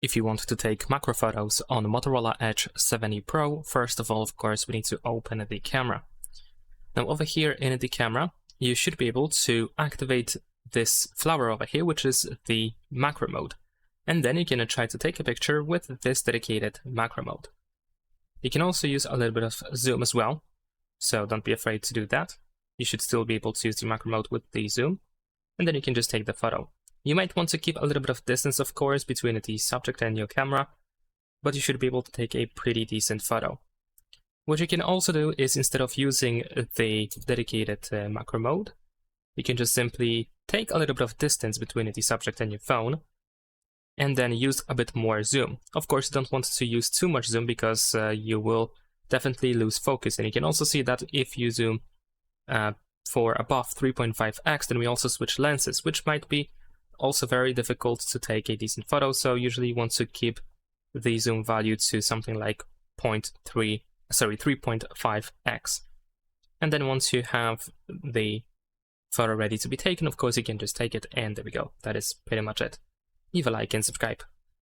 if you want to take macro photos on Motorola Edge 70 Pro, first of all, of course, we need to open the camera. Now over here in the camera, you should be able to activate this flower over here, which is the macro mode. And then you're going to try to take a picture with this dedicated macro mode. You can also use a little bit of zoom as well, so don't be afraid to do that. You should still be able to use the macro mode with the zoom, and then you can just take the photo. You might want to keep a little bit of distance, of course, between the subject and your camera, but you should be able to take a pretty decent photo. What you can also do is, instead of using the dedicated macro mode, you can just simply take a little bit of distance between the subject and your phone, and then use a bit more zoom. Of course, you don't want to use too much zoom because you will definitely lose focus. And you can also see that if you zoom for above 3.5x, then we also switch lenses, which might be also very difficult to take a decent photo. So usually you want to keep the zoom value to something like 3.5x. And then once you have the photo ready to be taken, of course, you can just take it, and there we go. That is pretty much it. Leave a like and subscribe.